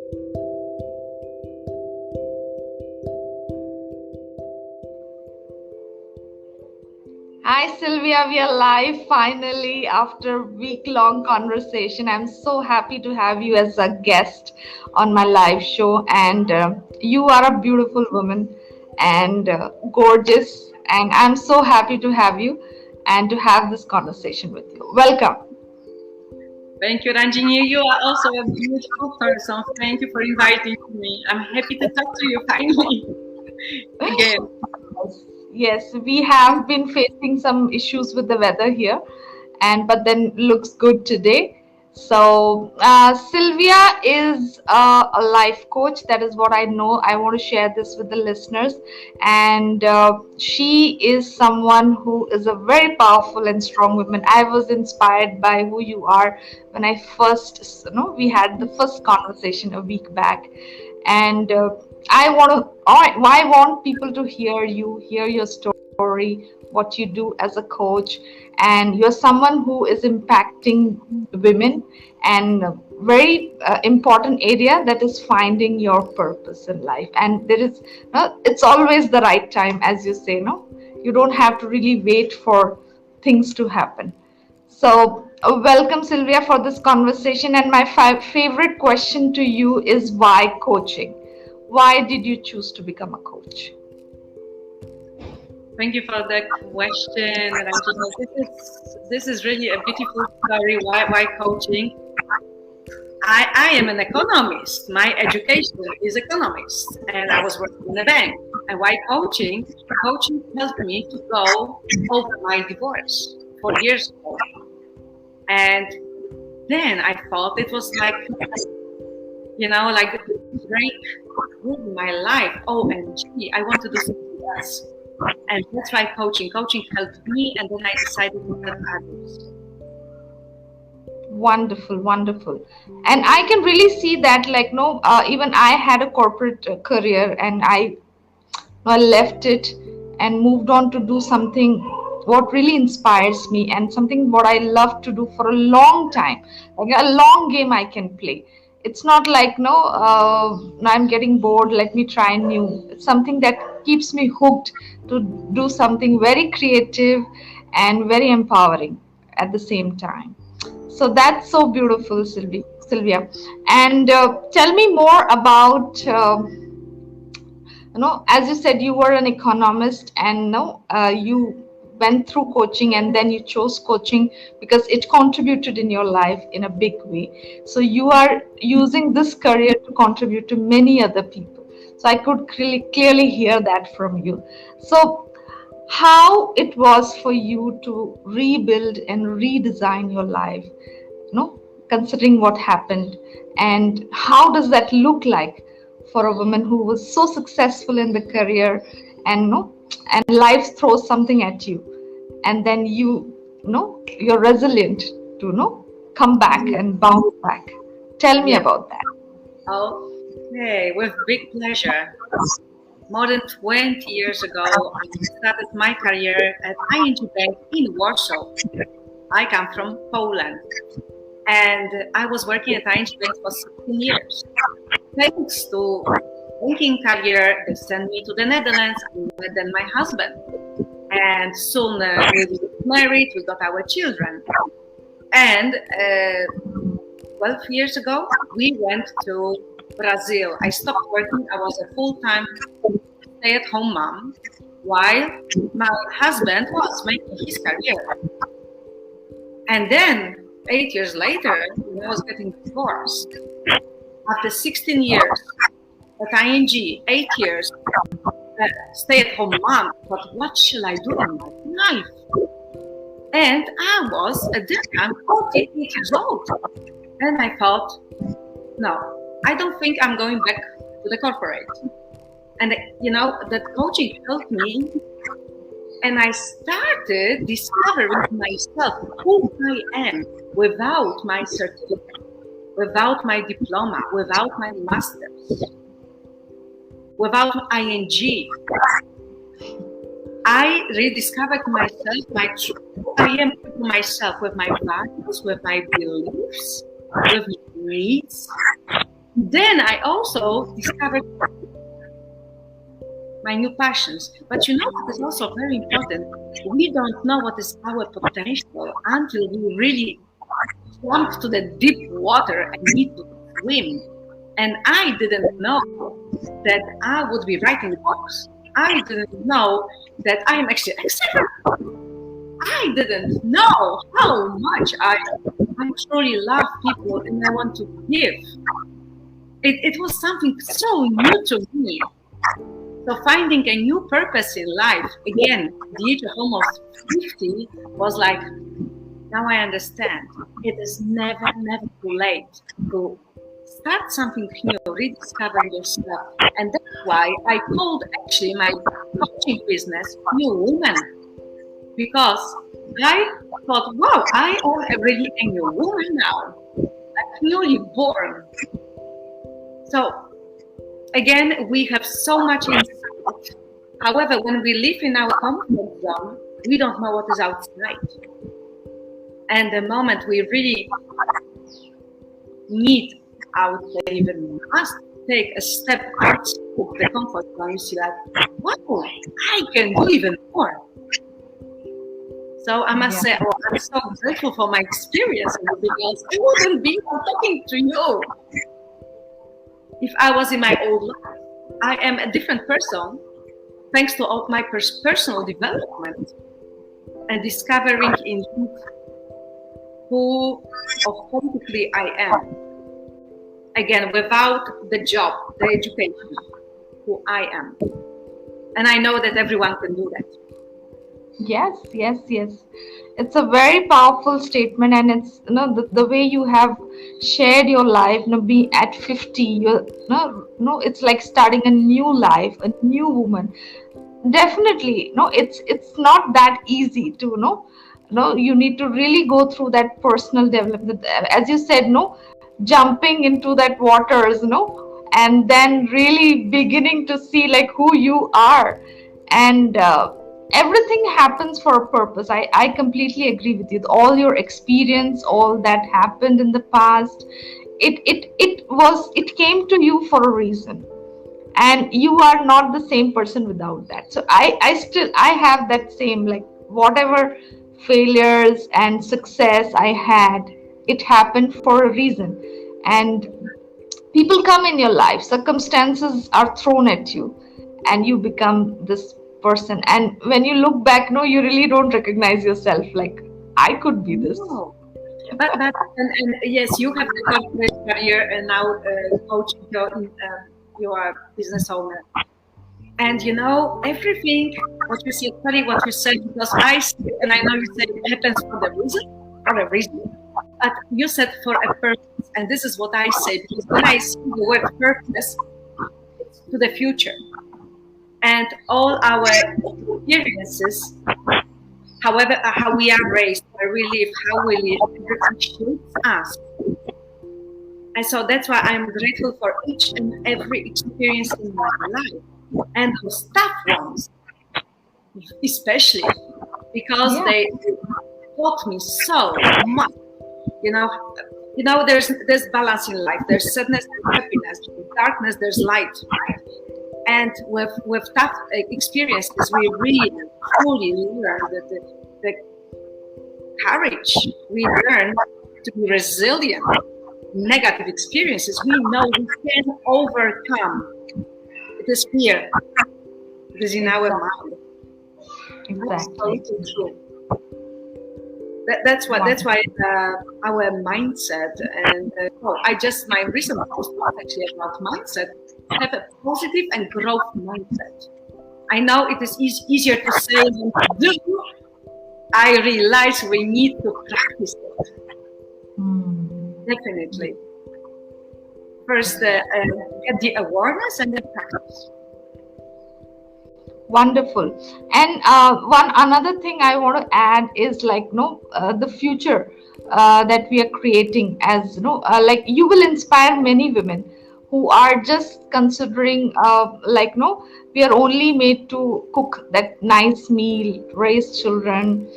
Hi Sylvia, we are live finally after a week-long conversation. I'm so happy to have you as a guest on my live show, and you are a beautiful woman and gorgeous, and I'm so happy to have you and to have this conversation with you. Welcome. Thank you, Ranjini. You are also a beautiful person. Thank you for inviting me. I'm happy to talk to you finally again. Yes, we have been facing some issues with the weather here, and but then looks good today. So Sylvia is a life coach. That is what I know. I want to share this with the listeners, and she is someone who is a very powerful and strong woman. I was inspired by who you are when I first, we had the first conversation a week back, and I want people to hear you, hear your story, what you do as a coach, and you're someone who is impacting women, and a very important area that is finding your purpose in life. And there is, it's always the right time, as you say, no, you don't have to really wait for things to happen. So, welcome, Sylvia, for this conversation. And my favorite question to you is why coaching? Why did you choose to become a coach? Thank you for the question, Ranjini. This is really a beautiful story. Why coaching? I am an economist. My education is economics, and I was working in a bank. And why coaching? Coaching helped me to go over my divorce 4 years ago. And then I thought it was like, like a break in my life. OMG, I want to do something else. And that's why coaching helped me, and then I decided to help others. Wonderful, wonderful. And I can really see that, even I had a corporate career, and I left it and moved on to do something what really inspires me, and something what I love to do for a long time, like a long game I can play. It's not like I'm getting bored, let me try new. It's something that keeps me hooked to do something very creative and very empowering at the same time. So that's so beautiful, Sylvia. And tell me more about as you said, you were an economist, and you went through coaching, and then you chose coaching because it contributed in your life in a big way. So you are using this career to contribute to many other people. So I could clearly hear that from you. So how it was for you to rebuild and redesign your life, considering what happened, and how does that look like for a woman who was so successful in the career, and and life throws something at you, and then you're resilient to come back and bounce back. Tell me about that. Okay, with big pleasure. More than 20 years ago, I started my career at ING Bank in Warsaw. I come from Poland, and I was working at ING Bank for 16 years. Thanks to banking career, they sent me to the Netherlands. I met then my husband, and soon we got married. We got our children, and 12 years ago we went to Brazil. I stopped working. I was a full-time stay-at-home mom, while my husband was making his career. And then 8 years later, I was getting divorced. After 16 years at ING, 8 years, stay-at-home mom, but what shall I do in my life? And I was at that time 48 years old. And I thought, no, I don't think I'm going back to the corporate. And that coaching helped me. And I started discovering myself, who I am, without my certificate, without my diploma, without my master's, without ING. I rediscovered myself, I am myself, with my values, with my beliefs, with my needs, Then I also discovered my new passions. But you know what is also very important? We don't know what is our potential until we really jump to the deep water and need to swim. And I didn't know that I would be writing books. I didn't know that I'm actually an extrovert. I didn't know how much I truly love people and I want to give. It was something so new to me. So finding a new purpose in life, again, the age of almost 50 was like, now I understand. It is never, never too late to start something new, rediscover yourself. And that's why I called actually my coaching business New Woman. Because I thought, wow, I am really a new woman now. I'm newly born. So again, we have so much inside. However, when we live in our comfort zone, we don't know what is outside. And the moment we really need, I would say even must take a step out of the comfort zone, you see like, wow, I can do even more. So I must say, oh, I'm so grateful for my experience because I wouldn't be talking to you if I was in my old life. I am a different person thanks to all my personal development and discovering in who authentically I am. Again, without the job, the education, who I am. And I know that everyone can do that. Yes, yes, yes. It's a very powerful statement, and it's the way you have shared your life. Be at 50, you're it's like starting a new life, a new woman. Definitely, no, it's not that easy to you need to really go through that personal development, as you said, jumping into that waters, and then really beginning to see like who you are, and everything happens for a purpose. I completely agree with you. All your experience, all that happened in the past, it came to you for a reason, and you are not the same person without that. So I have that same, like, whatever failures and success I had, it happened for a reason. And people come in your life, circumstances are thrown at you, and you become this person. And when you look back, no, you really don't recognize yourself, like, I could be this. No. But and yes, you have the corporate career and now coaching your business owner. And everything what you see, sorry, what you said, because I see, and I know you said it happens for a reason, but you said for a purpose, and this is what I say, because when I see the word purpose, it's to the future, and all our experiences, however, how we are raised, how we live, everything shapes us. And so that's why I'm grateful for each and every experience in my life. And those tough ones, especially, because they taught me so much. There's balance in life. There's sadness and happiness. There's darkness, there's light. Right? And with tough experiences, we really fully learn the courage. We learn to be resilient. Negative experiences, we know we can overcome. It is here. It is in our mind. Exactly. That's why our mindset and my recent post was actually about mindset. Have a positive and growth mindset. I know it is easier to say than to do. I realize we need to practice it. Definitely. First, get the awareness and then practice. Wonderful. And another thing I want to add is, like, the future that we are creating, as like, you will inspire many women who are just considering, we are only made to cook that nice meal, raise children,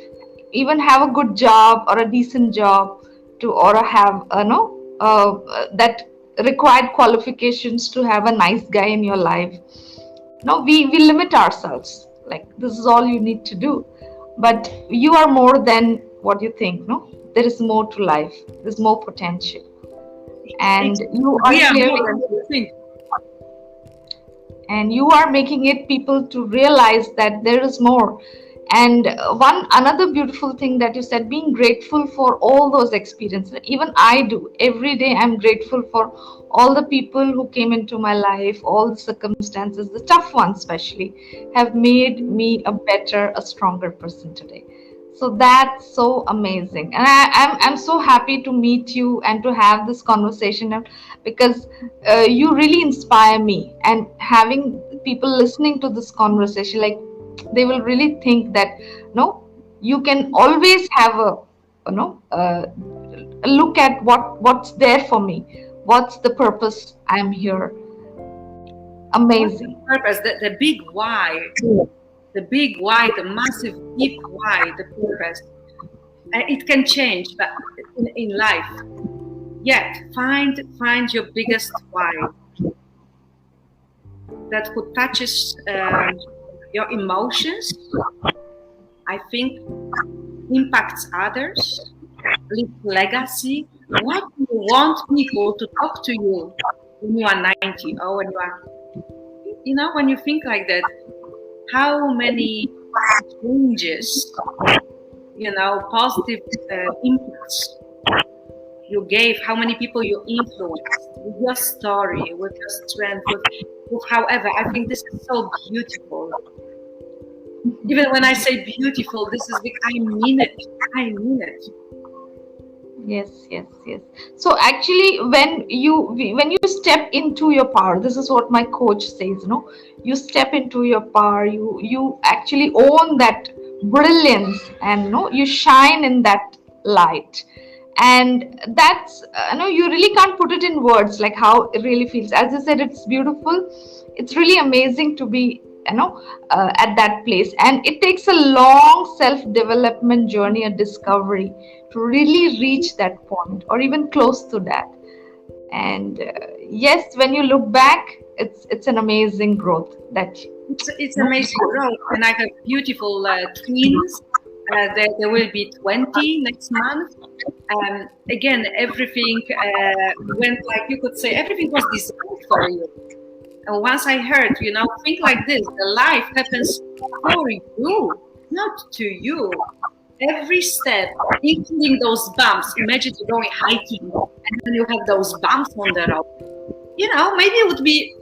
even have a good job or a decent job, or have that required qualifications to have a nice guy in your life. No, we limit ourselves. Like, this is all you need to do. But you are more than what you think, no? There is more to life. There's more potential. And you are We are more clearly, than you think. and you are making it people to realize that there is more. And one another beautiful thing that you said, being grateful for all those experiences. Even I do every day. I'm grateful for all the people who came into my life, all the circumstances, the tough ones especially, have made me a better, a stronger person today. So that's so amazing, and I'm so happy to meet you and to have this conversation, because you really inspire me. And having people listening to this conversation, like, they will really think that, no, you can always have a, a look at what's there for me, what's the purpose I'm here. Amazing. What's the purpose? The big why. The big why, the massive deep why, the purpose. It can change, but in life, yet find your biggest why that could touches your emotions. I think impacts others, leaves legacy. What do you want people to talk to you when you are 90, or when you are, when you think like that? How many changes, positive impacts you gave, how many people you influenced with your story, with your strength, with however. I think this is so beautiful. Even when I say beautiful, this is because I mean it. I mean it. Yes. So actually, when you step into your power, this is what my coach says, you step into your power, you actually own that brilliance, and you shine in that light. And that's, you really can't put it in words, like how it really feels. As you said, it's beautiful. It's really amazing to be, at that place. And it takes a long self-development journey, a discovery, to really reach that point, or even close to that. And yes, when you look back, it's an amazing growth. It's amazing growth. And I have beautiful twins. There will be 20 next month. Again, everything went, like you could say, everything was designed for you. And once I heard, think like this: the life happens for you, not to you. Every step, including those bumps. Imagine you're going hiking and then you have those bumps on the road. Maybe it would be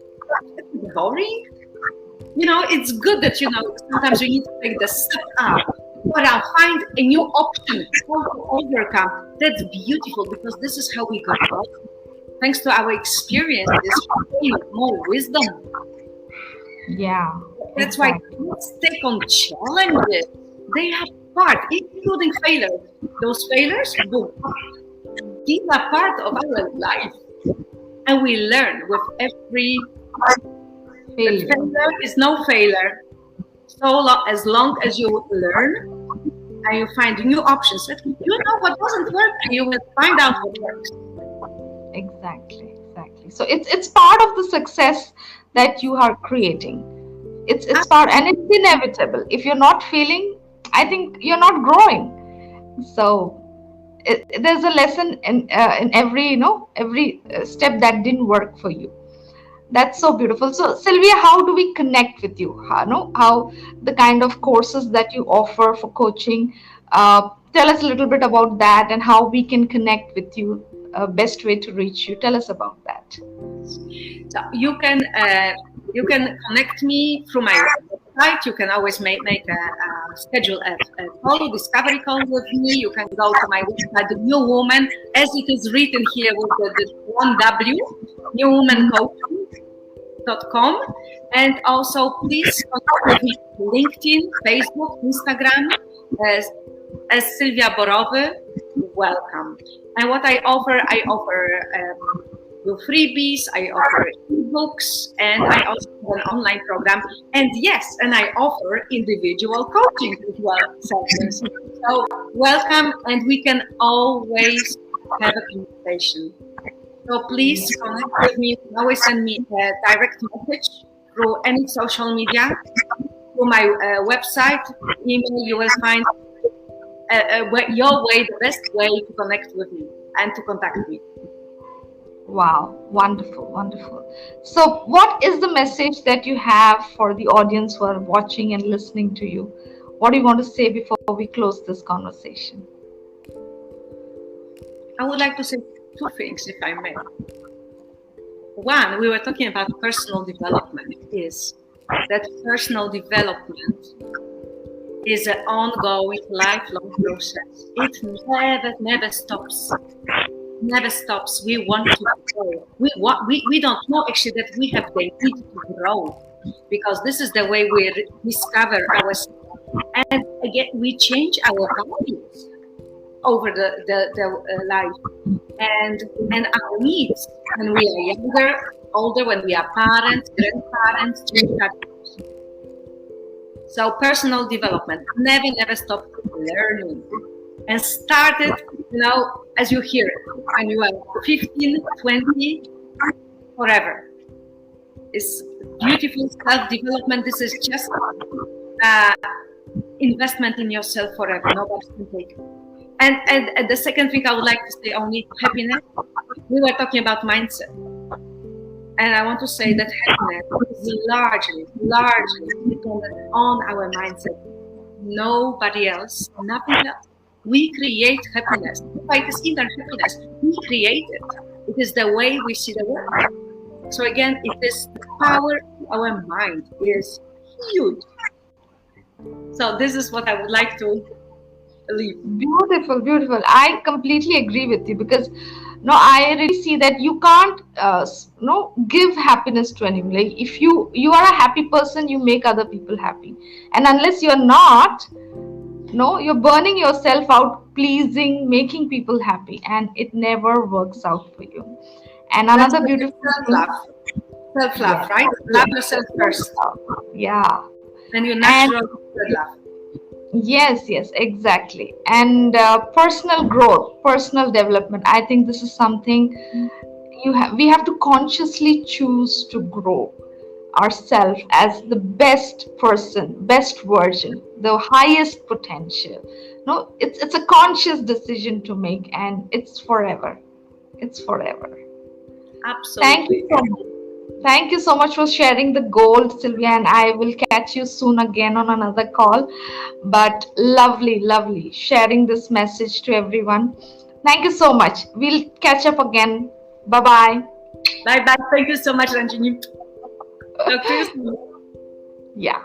boring. It's good that, sometimes you need to take the step up, but I'll find a new option how to overcome. That's beautiful, because this is how we go. Thanks to our experiences, we gain more wisdom. Yeah. That's exactly why let's take on challenges. They have part, including failures. Those failures, boom, these are part of our life. And we learn with every failure. Failure is no failure. As long as you learn and you find new options, what doesn't work, and you will find out what works. Exactly. So it's part of the success that you are creating. It's part, and it's inevitable. If you're not feeling, I think you're not growing. So there's a lesson in every step that didn't work for you. That's so beautiful. So Sylwia, how do we connect with you? How the kind of courses that you offer for coaching? Tell us a little bit about that, and how we can connect with you. Best way to reach you. Tell us about that. So you can connect me through my website. You can always make a schedule a call, discovery call with me. You can go to my website, The New Woman, as it is written here with the 1W, newwomancoaching.com. And also, please contact me on LinkedIn, Facebook, Instagram, as Sylwia Borowy. Welcome. And what I offer freebies, I offer ebooks, and I also have an online program. And yes, and I offer individual coaching as well, sessions. So welcome, and we can always have a conversation. So please connect with me. You can always send me a direct message through any social media, through my website, email. You will find your way, the best way to connect with me and to contact me. Wow, wonderful, wonderful. So, what is the message that you have for the audience who are watching and listening to you? What do you want to say before we close this conversation? I would like to say two things, if I may. One, we were talking about personal development, is that personal development is an ongoing, lifelong process. It never stops. Never stops. We want to grow. We don't know actually that we have the need to grow, because this is the way we discover ourselves. And again, we change our values over the life and our needs when we are younger, older, when we are parents, grandparents, change our values. So personal development, never stop learning. And started, as you hear it, when you are 15, 20, forever. It's beautiful self-development. This is just investment in yourself forever. Nobody can take it. And the second thing I would like to say, only happiness. We were talking about mindset. And I want to say that happiness is largely dependent on our mindset. Nobody else, nothing else. We create happiness. It is inner happiness. We create it. It is the way we see the world. So again, it is the power of our mind is huge. So this is what I would like to leave. Beautiful, beautiful. I completely agree with you, because I really see that you can't give happiness to anyone. Like, if you are a happy person, you make other people happy, and unless you're not, you're burning yourself out pleasing, making people happy, and it never works out for you. And another beautiful self-love, right? Love yourself first. Yeah. And your natural love. Yes, exactly. And personal growth, personal development. I think this is something we have to consciously choose to grow ourselves as the best person, best version, the highest potential. It's a conscious decision to make, and it's forever. It's forever. Absolutely. Thank you so much for sharing the gold, Sylwia, and I will catch you soon again on another call. But lovely sharing this message to everyone. Thank you so much. We'll catch up again. Bye-bye. Bye-bye. Thank you so much, Ranjini. Yeah.